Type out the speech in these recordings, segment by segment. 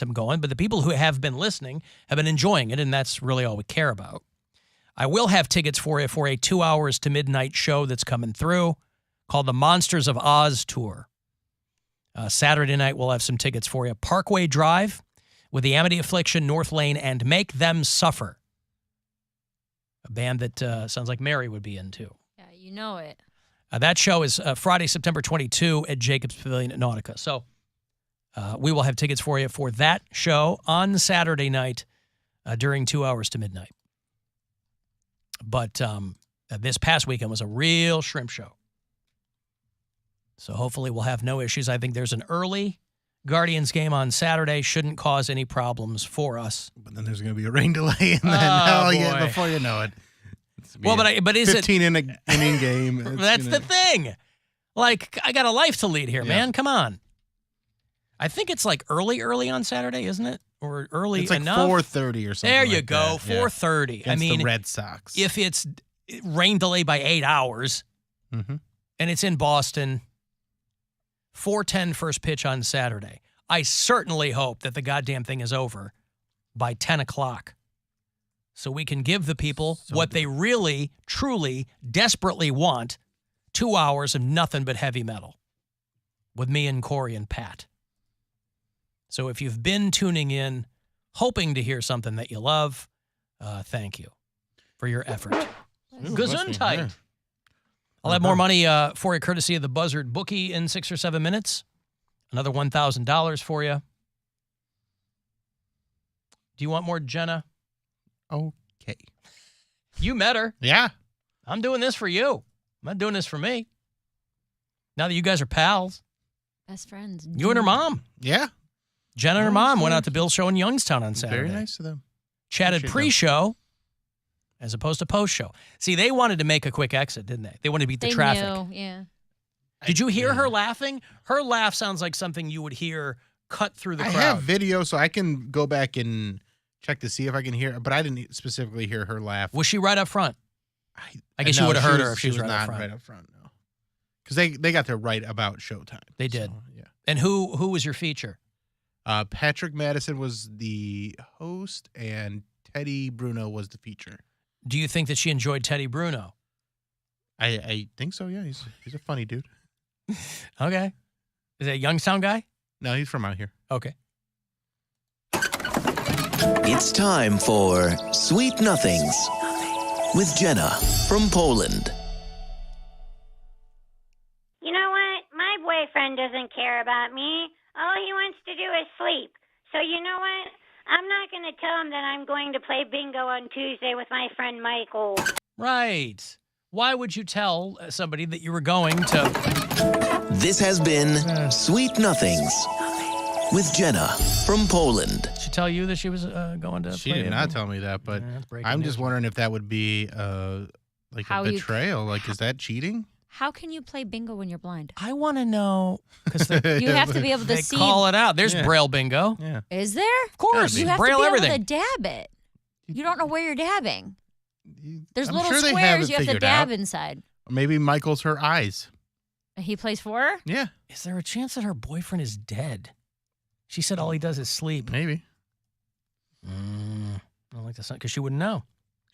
them going, but the people who have been listening have been enjoying it, and that's really all we care about. I will have tickets for you for a 2 hours to midnight show that's coming through called the Monsters of Oz Tour. Saturday night, we'll have some tickets for you. Parkway Drive with the Amity Affliction, North Lane, and Make Them Suffer. A band that sounds like Mary would be into. Yeah, you know it. That show is Friday, September 22 at Jacobs Pavilion at Nautica. So we will have tickets for you for that show on Saturday night during 2 hours to midnight. But this past weekend was a real shrimp show. So hopefully we'll have no issues. I think there's an early Guardians game on Saturday. Shouldn't cause any problems for us. But then there's going to be a rain delay, and then boy. Before you know it. Well, but is 15 inning game. That's the thing. Like, I got a life to lead here, man. Come on. I think it's like early on Saturday, isn't it? Or early it's like enough? 4:30 or something. There you like go, that. 4:30. I mean, the Red Sox. If it's rain delay by 8 hours, and it's in Boston, 4:10 first pitch on Saturday. I certainly hope that the goddamn thing is over by 10 o'clock so we can give the people what they really, truly, desperately want, 2 hours of nothing but heavy metal with me and Corey and Pat. So if you've been tuning in, hoping to hear something that you love, thank you for your effort. Gesundheit. Yeah. I'll have more money for you, courtesy of the Buzzard Boogie in 6 or 7 minutes. Another $1,000 for you. Do you want more Jenna? Okay. You met her. Yeah. I'm doing this for you. I'm not doing this for me. Now that you guys are pals. Best friends. You and her mom. Yeah. Jenna and her mom went out to Bill's show in Youngstown on Saturday. Very nice of them. Chatted pre-show as opposed to post-show. See, they wanted to make a quick exit, didn't they? They wanted to beat the traffic. Knew, yeah. Did you hear her laughing? Her laugh sounds like something you would hear cut through the crowd. I have video, so I can go back and check to see if I can hear, but I didn't specifically hear her laugh. Was she right up front? I guess you would have heard her if she was right up front. Right up front, no. Because they got there right about showtime. They did. So, yeah. And who was your feature? Patrick Madison was the host, and Teddy Bruno was the feature. Do you think that she enjoyed Teddy Bruno? I think so, yeah. He's a funny dude. Okay. Is that a Youngstown guy? No, he's from out here. Okay. It's time for Sweet Nothings with Jenna from Poland. You know what? My boyfriend doesn't care about me. All he wants to do is sleep. So you know what? I'm not going to tell him that I'm going to play bingo on Tuesday with my friend Michael. Right. Why would you tell somebody that you were going to... This has been Sweet Nothings with Jenna from Poland. Did she tell you that she was going to She play did not tell me that, but I'm just wondering if that would be like a betrayal. Like, is that cheating? How can you play bingo when you're blind? I want to know, because you have to be able to see. Call it out. There's Braille bingo. Yeah. Is there? Of course. You have Braille to be everything. able to dab it. You don't know where you're dabbing. There's I'm little sure they squares it you have to figured dab out. inside. Or maybe Michael's her eyes. He plays for her? Yeah. Is there a chance that her boyfriend is dead? She said all he does is sleep. Maybe. I don't like that, because she wouldn't know.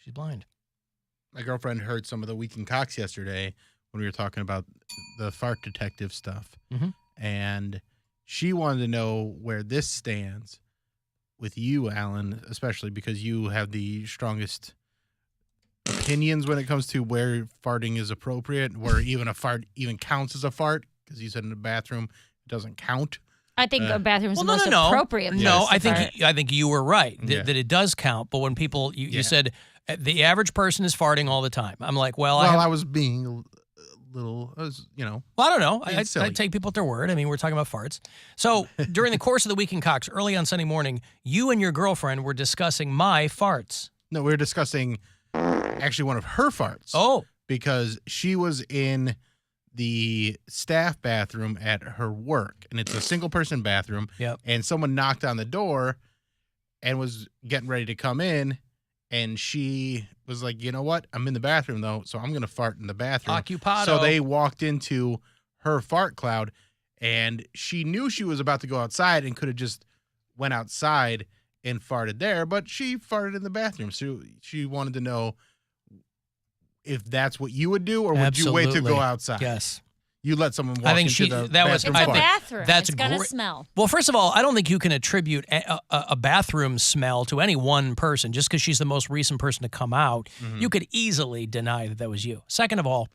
She's blind. My girlfriend heard some of the Week in Cox yesterday when we were talking about the fart detective stuff. And she wanted to know where this stands with you, Alan, especially because you have the strongest opinions when it comes to where farting is appropriate, where even a fart even counts as a fart, because you said in the bathroom it doesn't count. I think a bathroom is the most no. appropriate place. No, to fart. I think you were right that it does count. But when people, you said the average person is farting all the time. I'm like, I was being a little, Well, I don't know. I silly. take people at their word. I mean, we're talking about farts. So during the course of the Week in Cox, early on Sunday morning, you and your girlfriend were discussing my farts. No, we were discussing actually one of her farts. Oh. Because she was in the staff bathroom at her work, and it's a single-person bathroom. Yep. And someone knocked on the door and was getting ready to come in, and she was like, you know what? I'm in the bathroom, though, so I'm going to fart in the bathroom. Occupado. So they walked into her fart cloud, and she knew she was about to go outside and could have just went outside and farted there, but she farted in the bathroom. So she wanted to know if that's what you would do, or would you wait to go outside? Yes. You let someone walk into the bathroom. It's a bathroom. That's it's going to smell. Well, first of all, I don't think you can attribute a bathroom smell to any one person just because she's the most recent person to come out. Mm-hmm. You could easily deny that was you. Second of all,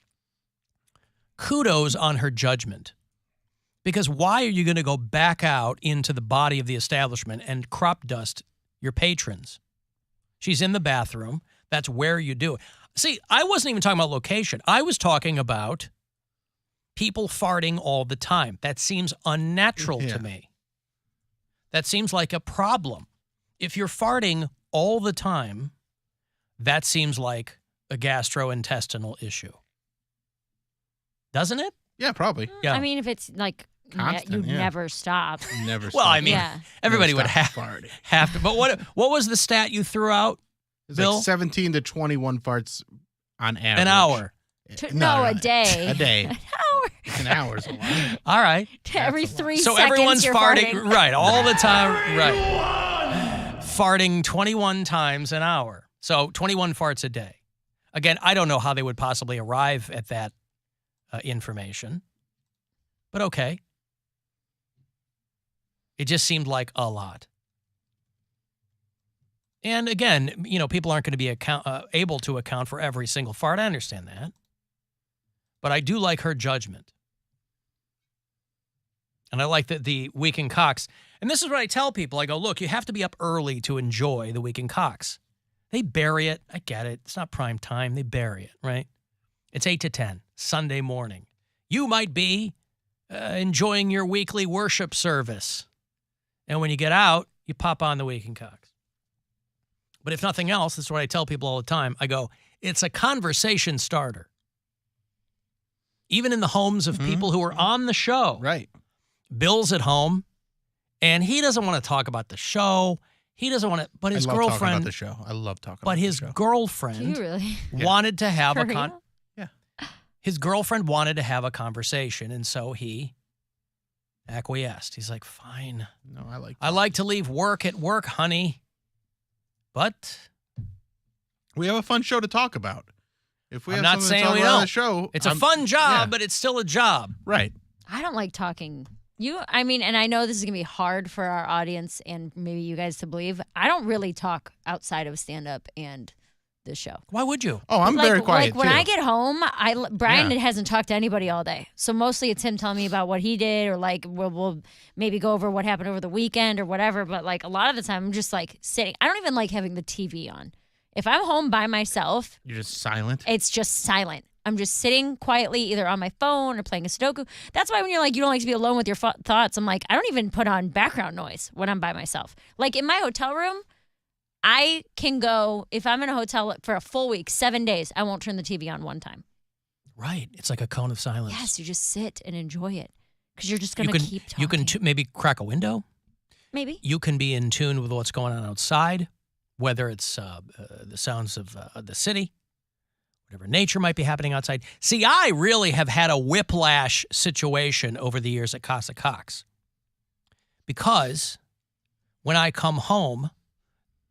kudos on her judgment. Because why are you going to go back out into the body of the establishment and crop dust your patrons? She's in the bathroom. That's where you do it. See, I wasn't even talking about location. I was talking about people farting all the time. That seems unnatural to me. That seems like a problem. If you're farting all the time, that seems like a gastrointestinal issue. Doesn't it? Yeah, probably. Yeah. I mean, if it's like constant, you never stop. Never stop. Well, I mean, everybody would have to. But what was the stat you threw out, Bill? Like 17 to 21 farts on average. An hour. No, a day. A day. An hour. An hour is a lot. All right. Every 3 so seconds everyone's you're farting. Right, all the time. Right. Farting 21 times an hour. So 21 farts a day. Again, I don't know how they would possibly arrive at that information. But okay. It just seemed like a lot. And again, people aren't going to be able to account for every single fart. I understand that. But I do like her judgment. And I like the Week in Cox. And this is what I tell people. I go, look, you have to be up early to enjoy the Week in Cox. They bury it. I get it. It's not prime time. They bury it, right? It's 8 to 10, Sunday morning. You might be enjoying your weekly worship service. And when you get out, you pop on the Week in Cox. But if nothing else, this is what I tell people all the time. I go, it's a conversation starter. Even in the homes of people who are on the show. Right. Bill's at home, and he doesn't want to talk about the show. He doesn't want to, but his girlfriend. Talking about the show. I love talking about the show. But his girlfriend really? wanted to have Yeah. His girlfriend wanted to have a conversation, and so he acquiesced. He's like, fine. No, I like to leave work at work, honey. But we have a fun show to talk about. If we I'm have not something saying to talk we about on don't. the show, It's a fun job, but it's still a job. Right. I don't like talking. And I know this is going to be hard for our audience and maybe you guys to believe. I don't really talk outside of stand-up and the show. Why would you? Oh, I'm very quiet, Like when I get home, Brian hasn't talked to anybody all day. So mostly it's him telling me about what he did, or like we'll maybe go over what happened over the weekend or whatever. But like a lot of the time I'm just like sitting. I don't even like having the TV on. If I'm home by myself, You're just silent? It's just silent. I'm just sitting quietly either on my phone or playing a Sudoku. That's why when you're like, you don't like to be alone with your thoughts, I'm like, I don't even put on background noise when I'm by myself. Like in my hotel room, I can go, if I'm in a hotel for a full week, 7 days, I won't turn the TV on one time. Right. It's like a cone of silence. Yes, you just sit and enjoy it because you're just going to keep talking. You can maybe crack a window. Maybe. You can be in tune with what's going on outside, whether it's the sounds of the city, whatever nature might be happening outside. See, I really have had a whiplash situation over the years at Casa Cox because when I come home,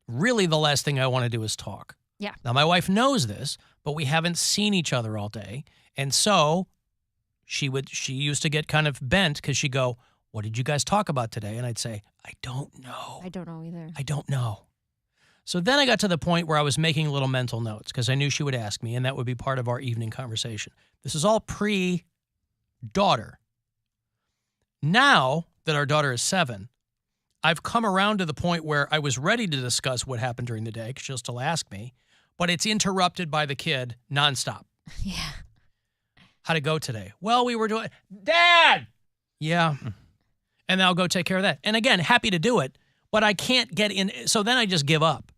really the last thing I want to do is talk. Yeah. Now, my wife knows this, but we haven't seen each other all day. And so she used to get kind of bent because she'd go, what did you guys talk about today? And I'd say, I don't know. I don't know either. I don't know. So then I got to the point where I was making little mental notes because I knew she would ask me, and that would be part of our evening conversation. This is all pre-daughter. Now that our daughter is 7, I've come around to the point where I was ready to discuss what happened during the day because she'll still ask me, but it's interrupted by the kid nonstop. Yeah. How'd it go today? Well, we were doing, Dad! Yeah. And then I'll go take care of that. And again, happy to do it, but I can't get in. So then I just give up.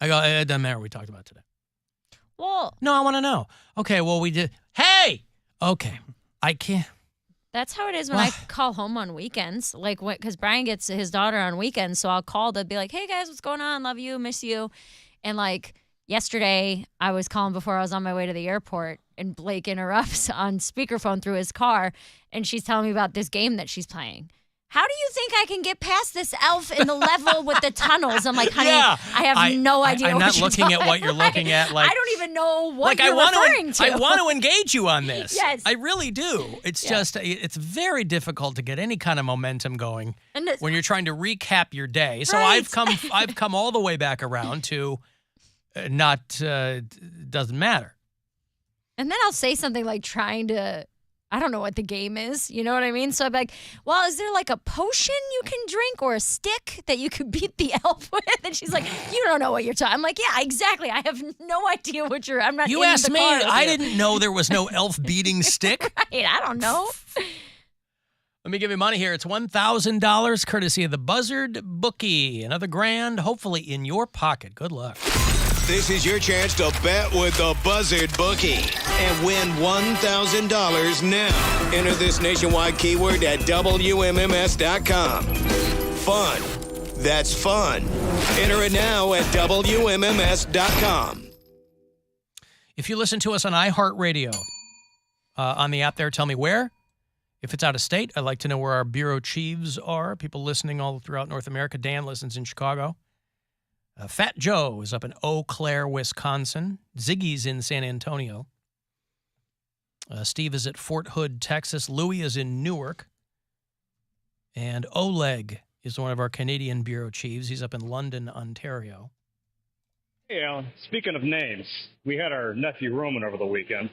I go, it doesn't matter what we talked about today. Well. No, I want to know. Okay, well, we did. Hey! Okay. I can't. That's how it is when I call home on weekends. Like, because Brian gets his daughter on weekends, so I'll call to be like, hey, guys, what's going on? Love you, miss you. And, like, yesterday I was calling before I was on my way to the airport, and Blake interrupts on speakerphone through his car, and she's telling me about this game that she's playing. how do you think I can get past this elf in the level with the tunnels? I'm like, honey, Yeah. I have no idea I'm what not you're looking at what you're talking looking at. Like, I don't even know what like you're referring to. I want to engage you on this. Yes. I really do. It's just, it's very difficult to get any kind of momentum going And it's- when you're trying to recap your day. So Right. I've come all the way back around to doesn't matter. And then I'll say something like trying to, I don't know what the game is. You know what I mean? So I'm like, well, is there like a potion you can drink or a stick that you could beat the elf with? And she's like, you don't know what you're talking. I'm like, yeah, exactly. I have no idea what I'm not You in asked the me. car with I you. didn't know there was no elf beating stick. Right, I don't know. Let me give you money here. It's $1,000 courtesy of the Buzzard Boogie. Another grand, hopefully in your pocket. Good luck. This is your chance to bet with the Buzzard Boogie and win $1,000 now. Enter this nationwide keyword at WMMS.com. Fun. That's fun. Enter it now at WMMS.com. If you listen to us on iHeartRadio, on the app there, tell me where. If it's out of state, I'd like to know where our bureau chiefs are. People listening all throughout North America. Dan listens in Chicago. Fat Joe is up in Eau Claire, Wisconsin. Ziggy's in San Antonio. Steve is at Fort Hood, Texas. Louis is in Newark. And Oleg is one of our Canadian bureau chiefs. He's up in London, Ontario. Hey, Alan. Speaking of names, we had our nephew Roman over the weekend,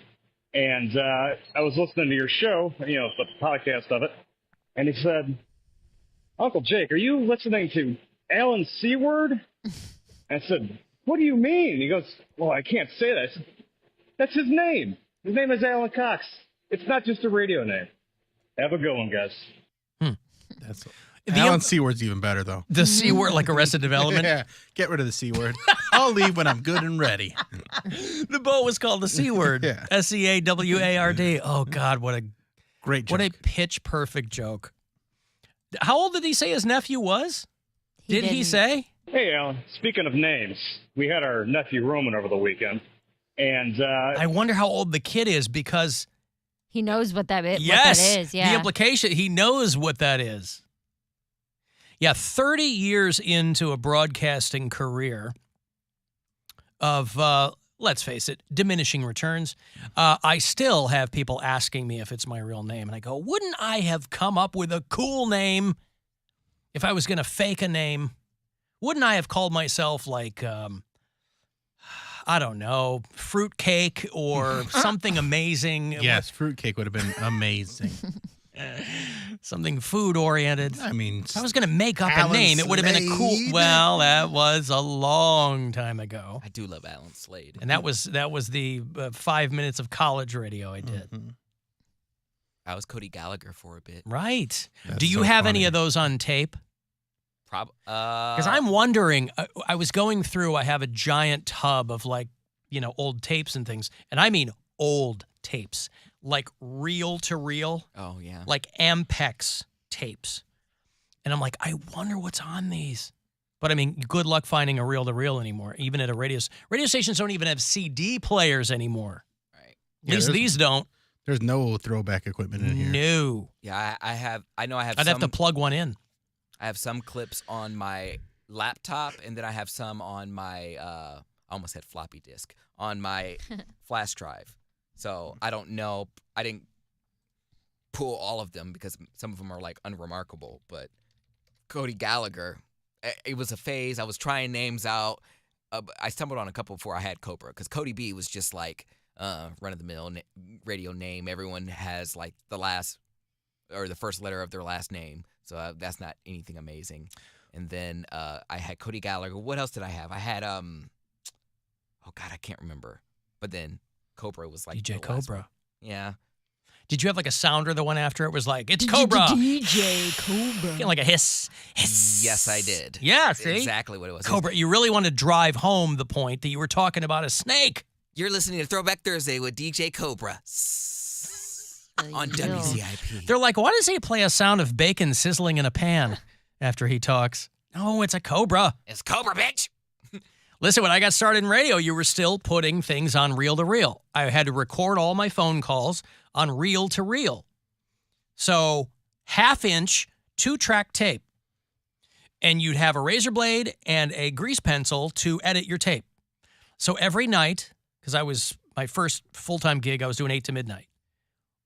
and I was listening to your show, the podcast of it, and he said, Uncle Jake, are you listening to Alan C-word? I said, what do you mean? He goes, well, I can't say that. I said, that's his name. His name is Alan Cox. It's not just a radio name. Have a good one, guys. That's Alan C word's even better though. The C word, like Arrested Development? Yeah, get rid of the C word. I'll leave when I'm good and ready. The boat was called the C word. Yeah. SEAWARD. Oh, God, what a Great joke. What a pitch-perfect joke. How old did he say his nephew was? Did he say? Hey, Alan. Speaking of names, we had our nephew Roman over the weekend, and I wonder how old the kid is because... He knows what that is. Yes, what that is. Yeah. the implication, he knows what that is. Yeah, 30 years into a broadcasting career of, let's face it, diminishing returns, I still have people asking me if it's my real name. And I go, wouldn't I have come up with a cool name if I was going to fake a name? Wouldn't I have called myself like, I don't know, fruitcake or something amazing? Yes, fruitcake would have been amazing. Something food-oriented. I mean, If I was going to make up Alan a name, it would have been a cool... Slade. Well, that was a long time ago. I do love Alan Slade. And that was the 5 minutes of college radio I did. Mm-hmm. I was Cody Gallagher for a bit. Right. That's Do you so have funny. any of those on tape? Because Because I'm wondering, I was going through, I have a giant tub of old tapes and things. And I mean old tapes, like reel-to-reel, Oh, yeah. like Ampex tapes. And I'm like, I wonder what's on these. But I mean, good luck finding a reel-to-reel anymore, even at a radio stations don't even have CD players anymore. Right. At least these don't. There's no throwback equipment in here. No. Yeah, I have I'd have to plug one in. I have some clips on my laptop, and then I have some on my, I almost had floppy disk, on my flash drive. So I don't know. I didn't pull all of them because some of them are like unremarkable. But Cody Gallagher, it was a phase. I was trying names out. I stumbled on a couple before I had Cobra because Cody B was just like run-of-the-mill radio name. Everyone has like the last or the first letter of their last name. So that's not anything amazing. And then I had Cody Gallagher. What else did I have? I had, oh, God, I can't remember. But then Cobra was like DJ the last Cobra. one. Yeah. Did you have like a sounder that went after it was like, it's Cobra? DJ Cobra. Like a hiss. Hiss. Yes, I did. Yeah, see? Exactly what it was. Cobra, you really want to drive home the point that you were talking about a snake. You're listening to Throwback Thursday with DJ Cobra on WZIP. They're like, why does he play a sound of bacon sizzling in a pan after he talks? Oh, it's a Cobra. It's Cobra, bitch. Listen, when I got started in radio, you were still putting things on reel-to-reel. I had to record all my phone calls on reel-to-reel. So half-inch 2-track tape. And you'd have a razor blade and a grease pencil to edit your tape. So every night, because my first full-time gig, I was doing 8 to midnight,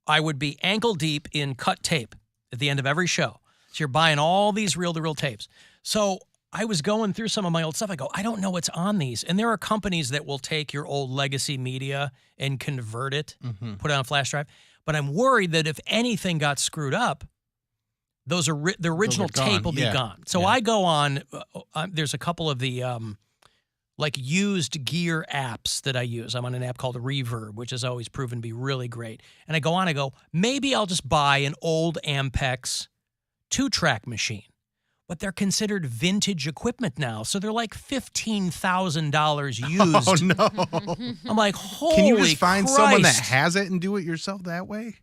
I would be ankle deep in cut tape at the end of every show. So you're buying all these reel-to-reel tapes. So I was going through some of my old stuff. I go, I don't know what's on these. And there are companies that will take your old legacy media and convert it, put it on a flash drive. But I'm worried that if anything got screwed up, the original tape will be gone. So I go on, there's a couple of the like used gear apps that I use. I'm on an app called Reverb, which has always proven to be really great. And I go on, I go, maybe I'll just buy an old Ampex 2-track machine. But they're considered vintage equipment now. So they're like $15,000 used. Oh, no. I'm like, holy Can you just find Christ. someone that has it and do it yourself that way?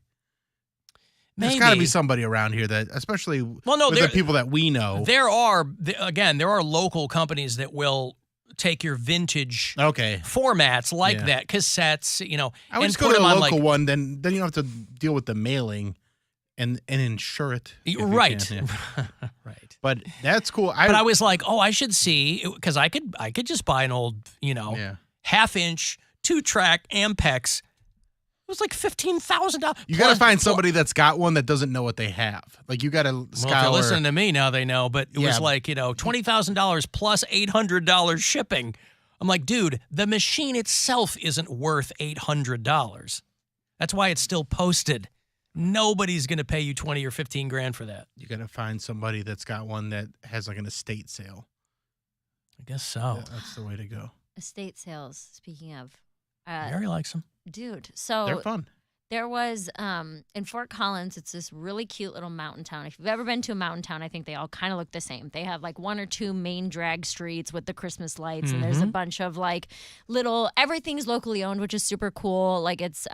There's got to be somebody around here that, especially with the people that we know. There are local companies that will take your vintage formats like that, cassettes, I would just go to a local one, then you don't have to deal with the mailing and insure it. Right. Right. But that's cool. But I was like, I should see, because I could just buy an old, half-inch 2-track Ampex. It was like $15,000. You got to find somebody that's got one that doesn't know what they have. Like, you got to scour. Well, if they're listening to me now, they know. But it was like, $20,000 plus $800 shipping. I'm like, dude, the machine itself isn't worth $800. That's why it's still posted. Nobody's going to pay you $20 or $15,000 for that. You got to find somebody that's got one that has like an estate sale. I guess so. Yeah, that's the way to go. Estate sales, speaking of. Mary likes them. Dude, so they're fun. There was in Fort Collins, it's this really cute little mountain town. If you've ever been to a mountain town, I think they all kind of look the same. They have like 1 or 2 main drag streets with the Christmas lights, and there's a bunch of like everything's locally owned, which is super cool. Like it's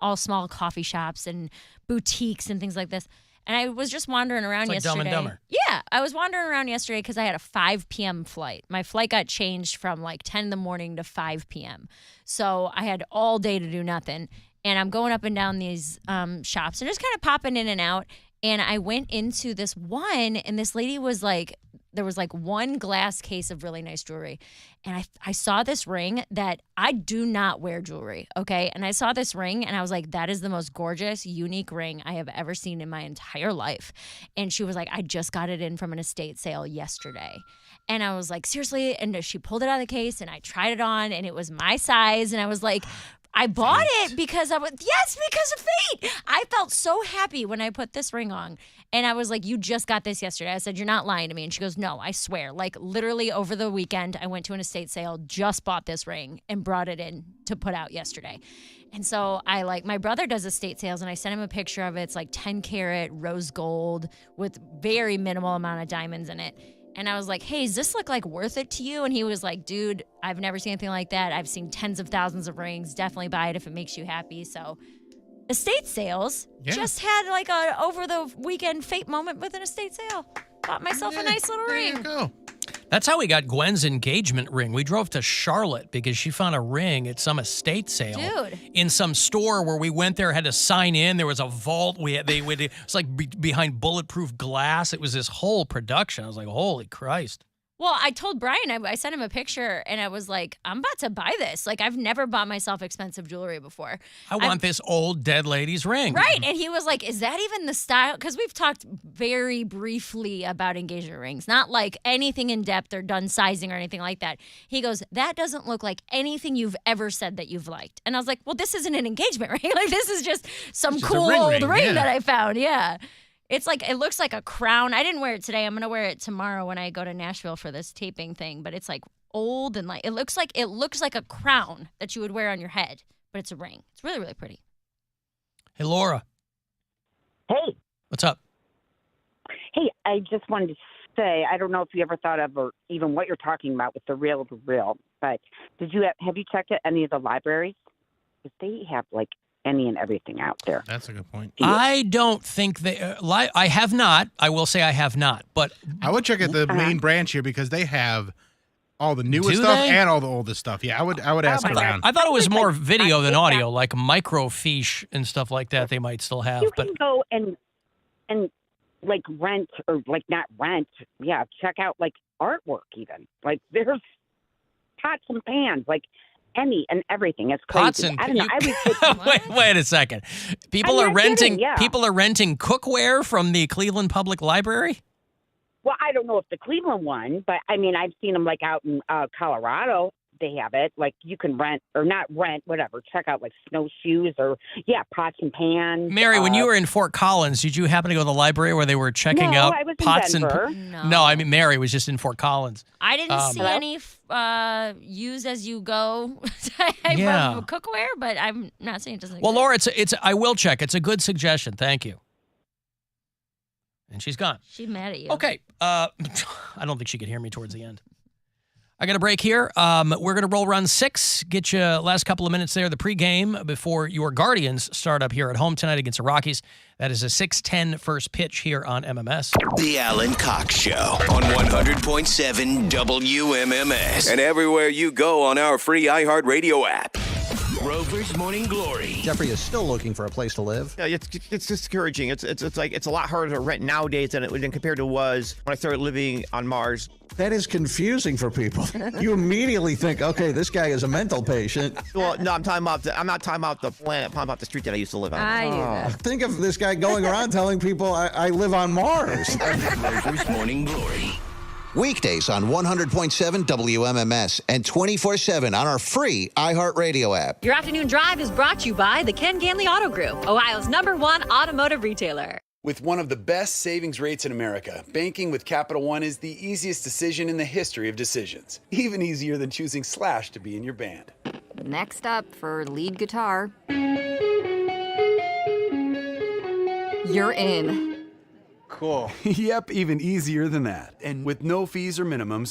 all small coffee shops and boutiques and things like this. And I was just wandering around it's like yesterday. Dumb and Dumber. Yeah, I was wandering around yesterday because I had a 5 p.m. flight. My flight got changed from like 10 in the morning to 5 p.m. So I had all day to do nothing. And I'm going up and down these shops and just kind of popping in and out. And I went into this one, and this lady was like, there was like one glass case of really nice jewelry. And I saw this ring that I do not wear jewelry, okay? And I saw this ring, and I was like, that is the most gorgeous, unique ring I have ever seen in my entire life. And she was like, I just got it in from an estate sale yesterday. And I was like, seriously? And she pulled it out of the case, and I tried it on, and it was my size. And I was like, I bought it because because of fate. I felt so happy when I put this ring on. And I was like, you just got this yesterday. I said, you're not lying to me. And she goes, no, I swear. Like literally over the weekend, I went to an estate sale, just bought this ring and brought it in to put out yesterday. And so my brother does estate sales, and I sent him a picture of it. It's like 10 karat rose gold with very minimal amount of diamonds in it. And I was like, hey, does this look like worth it to you? And he was like, dude, I've never seen anything like that. I've seen tens of thousands of rings. Definitely buy it if it makes you happy. So estate sales, just had like a over the weekend fate moment with an estate sale. Bought myself a nice little ring. There you go. That's how we got Gwen's engagement ring. We drove to Charlotte because she found a ring at some estate sale. Dude. In some store where we went there, had to sign in. There was a vault. It's like behind bulletproof glass. It was this whole production. I was like, holy Christ. Well, I told Brian, I sent him a picture, and I was like, I'm about to buy this. Like, I've never bought myself expensive jewelry before. I want this old dead lady's ring. Right. And he was like, is that even the style? Because we've talked very briefly about engagement rings, not like anything in depth or done sizing or anything like that. He goes, that doesn't look like anything you've ever said that you've liked. And I was like, well, this isn't an engagement ring. Like, this is just some cool old ring that I found. Yeah. It's like, it looks like a crown. I didn't wear it today. I'm going to wear it tomorrow when I go to Nashville for this taping thing. But it's like old and like, it looks like a crown that you would wear on your head, but it's a ring. It's really, really pretty. Hey, Laura. Hey. What's up? Hey, I just wanted to say, I don't know if you ever thought of or even what you're talking about with the reel-to-reel, but have you checked at any of the libraries? Because they have like any and everything out there. That's a good point. I don't think they. I have not. I will say I have not. But I would check at the main branch here because they have all the newest stuff and all the oldest stuff. Yeah, I would ask around. I thought it was more video than audio, like microfiche and stuff like that. They might still have. You can go and like rent or like not rent. Yeah, check out like artwork even. Like there's pots and pans, like any and everything. It's crazy. Pots and I don't know. I was wait a second. People I'm are not kidding, renting. yeah. People are renting cookware from the Cleveland Public Library. Well, I don't know if the Cleveland one, but I mean, I've seen them like out in Colorado. They have it. Like you can rent or not rent, whatever. Check out like snowshoes or pots and pans. Mary, when you were in Fort Collins, did you happen to go to the library where they were checking out I was in pots Denver. and? No, I mean Mary was just in Fort Collins. I didn't see Hello? any use as you go type Yeah. of cookware, but I'm not saying it doesn't. Well, exist. Laura, it's I will check. It's a good suggestion. Thank you. And she's gone. She's mad at you. Okay. I don't think she could hear me towards the end. I got a break here. We're going to roll run 6. Get you last couple of minutes there, the pregame before your Guardians start up here at home tonight against the Rockies. That is a 6:10 first pitch here on MMS. The Alan Cox Show on 100.7 WMMS. And everywhere you go on our free iHeartRadio app. Rover's Morning Glory. Jeffrey is still looking for a place to live. Yeah, it's discouraging. It's like it's a lot harder to rent nowadays than compared to was when I started living on Mars. That is confusing for people. You immediately think, okay, this guy is a mental patient. Well, no, I'm not talking about the planet. I'm talking about the street that I used to live on. I knew that. Think of this guy going around telling people I live on Mars. Rover's Morning Glory. Weekdays on 100.7 WMMS and 24/7 on our free iHeartRadio app. Your afternoon drive is brought to you by the Ken Ganley Auto Group, Ohio's #1 automotive retailer. With one of the best savings rates in America, banking with Capital One is the easiest decision in the history of decisions. Even easier than choosing Slash to be in your band. Next up for lead guitar. You're in. Cool. Yep, even easier than that. And with no fees or minimums